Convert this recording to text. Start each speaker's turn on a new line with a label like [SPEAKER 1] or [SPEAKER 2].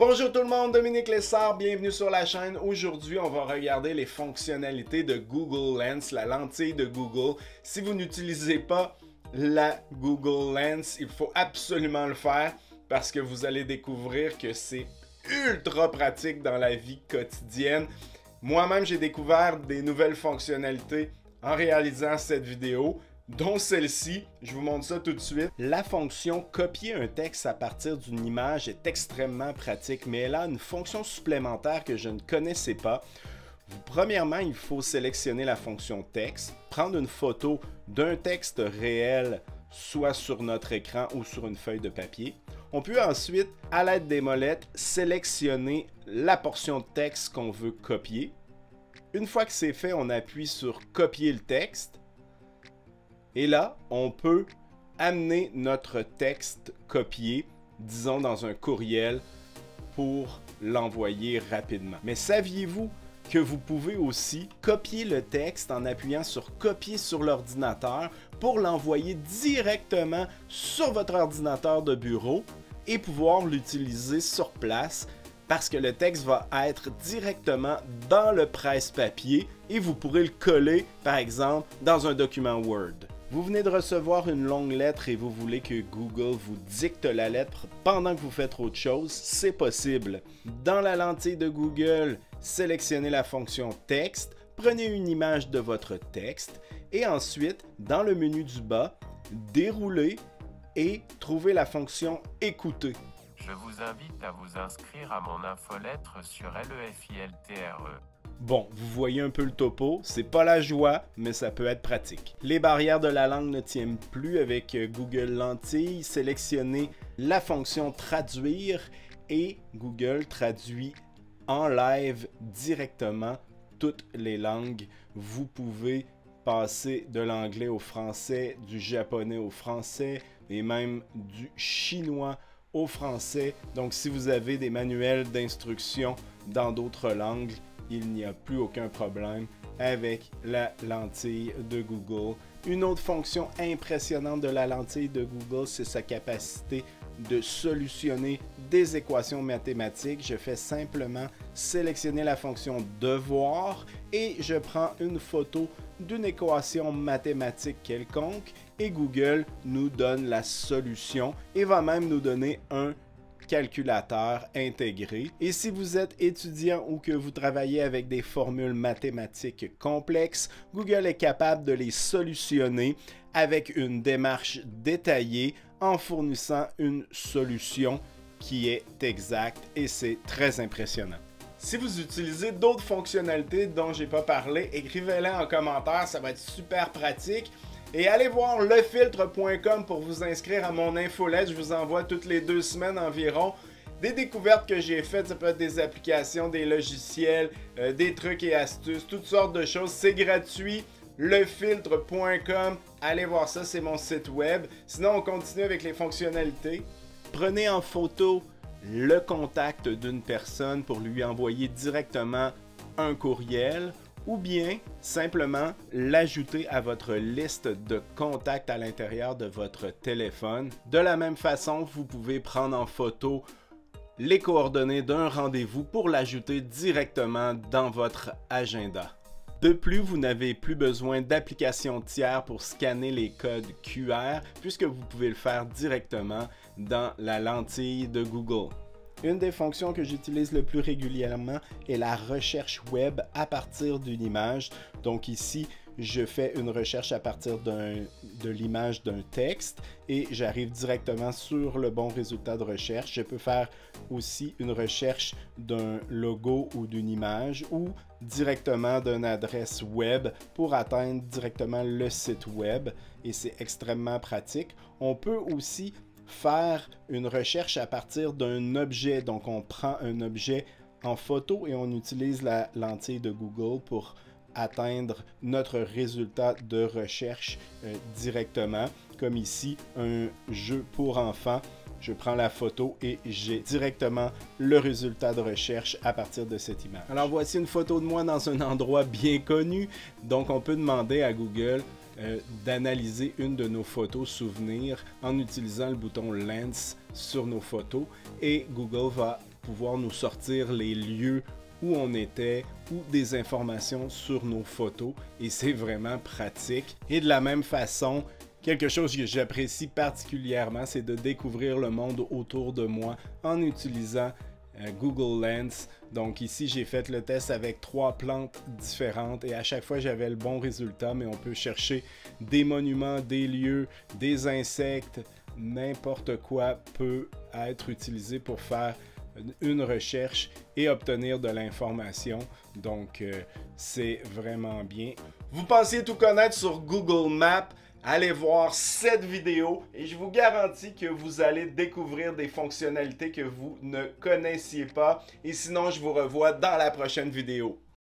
[SPEAKER 1] Bonjour tout le monde, Dominique Lessard, bienvenue sur la chaîne. Aujourd'hui, on va regarder les fonctionnalités de Google Lens, la lentille de Google. Si vous n'utilisez pas la Google Lens, il faut absolument le faire parce que vous allez découvrir que c'est ultra pratique dans la vie quotidienne. Moi-même, j'ai découvert des nouvelles fonctionnalités en réalisant cette vidéo, dont celle-ci. Je vous montre ça tout de suite. La fonction copier un texte à partir d'une image est extrêmement pratique, mais elle a une fonction supplémentaire que je ne connaissais pas. Premièrement, il faut sélectionner la fonction texte, prendre une photo d'un texte réel, soit sur notre écran ou sur une feuille de papier. On peut ensuite, à l'aide des molettes, sélectionner la portion de texte qu'on veut copier. Une fois que c'est fait, on appuie sur copier le texte. Et là, on peut amener notre texte copié, disons dans un courriel, pour l'envoyer rapidement. Mais saviez-vous que vous pouvez aussi copier le texte en appuyant sur copier sur l'ordinateur pour l'envoyer directement sur votre ordinateur de bureau et pouvoir l'utiliser sur place parce que le texte va être directement dans le presse-papier et vous pourrez le coller, par exemple, dans un document Word. Vous venez de recevoir une longue lettre et vous voulez que Google vous dicte la lettre pendant que vous faites autre chose, c'est possible. Dans la lentille de Google, sélectionnez la fonction texte, prenez une image de votre texte et ensuite, dans le menu du bas, déroulez et trouvez la fonction écouter.
[SPEAKER 2] Je vous invite à vous inscrire à mon infolettre sur LEFILTRE.
[SPEAKER 1] Bon, vous voyez un peu le topo, c'est pas la joie, mais ça peut être pratique. Les barrières de la langue ne tiennent plus avec Google Lentille. Sélectionnez la fonction traduire et Google traduit en live directement toutes les langues. Vous pouvez passer de l'anglais au français, du japonais au français et même du chinois au français. Donc si vous avez des manuels d'instruction dans d'autres langues, il n'y a plus aucun problème avec la lentille de Google. Une autre fonction impressionnante de la lentille de Google, c'est sa capacité de solutionner des équations mathématiques. Je fais simplement sélectionner la fonction devoir et je prends une photo d'une équation mathématique quelconque et Google nous donne la solution et va même nous donner un calculateur intégré. Et si vous êtes étudiant ou que vous travaillez avec des formules mathématiques complexes, Google est capable de les solutionner avec une démarche détaillée en fournissant une solution qui est exacte et c'est très impressionnant. Si vous utilisez d'autres fonctionnalités dont j'ai pas parlé, écrivez-les en commentaire, ça va être super pratique. Et allez voir lefiltre.com pour vous inscrire à mon infolette. Je vous envoie toutes les 2 semaines environ des découvertes que j'ai faites. Ça peut être des applications, des logiciels, des trucs et astuces, toutes sortes de choses. C'est gratuit. Lefiltre.com. Allez voir ça, c'est mon site web. Sinon, on continue avec les fonctionnalités. Prenez en photo le contact d'une personne pour lui envoyer directement un courriel. Ou bien simplement l'ajouter à votre liste de contacts à l'intérieur de votre téléphone. De la même façon, vous pouvez prendre en photo les coordonnées d'un rendez-vous pour l'ajouter directement dans votre agenda. De plus, vous n'avez plus besoin d'applications tiers pour scanner les codes QR puisque vous pouvez le faire directement dans la lentille de Google. Une des fonctions que j'utilise le plus régulièrement est la recherche web à partir d'une image. Donc ici, je fais une recherche à partir de l'image d'un texte et j'arrive directement sur le bon résultat de recherche. Je peux faire aussi une recherche d'un logo ou d'une image ou directement d'une adresse web pour atteindre directement le site web et c'est extrêmement pratique. On peut aussi faire une recherche à partir d'un objet. Donc, on prend un objet en photo et on utilise la lentille de Google pour atteindre notre résultat de recherche directement. Comme ici, un jeu pour enfants. Je prends la photo et j'ai directement le résultat de recherche à partir de cette image. Alors, voici une photo de moi dans un endroit bien connu. Donc, on peut demander à Google d'analyser une de nos photos souvenirs en utilisant le bouton Lens sur nos photos et Google va pouvoir nous sortir les lieux où on était ou des informations sur nos photos et c'est vraiment pratique. Et de la même façon, quelque chose que j'apprécie particulièrement, c'est de découvrir le monde autour de moi en utilisant Google Lens. Donc ici, j'ai fait le test avec 3 plantes différentes et à chaque fois, j'avais le bon résultat, mais on peut chercher des monuments, des lieux, des insectes, n'importe quoi peut être utilisé pour faire une recherche et obtenir de l'information. Donc, c'est vraiment bien. Vous pensiez tout connaître sur Google Maps? Allez voir cette vidéo et je vous garantis que vous allez découvrir des fonctionnalités que vous ne connaissiez pas. Et sinon, je vous revois dans la prochaine vidéo.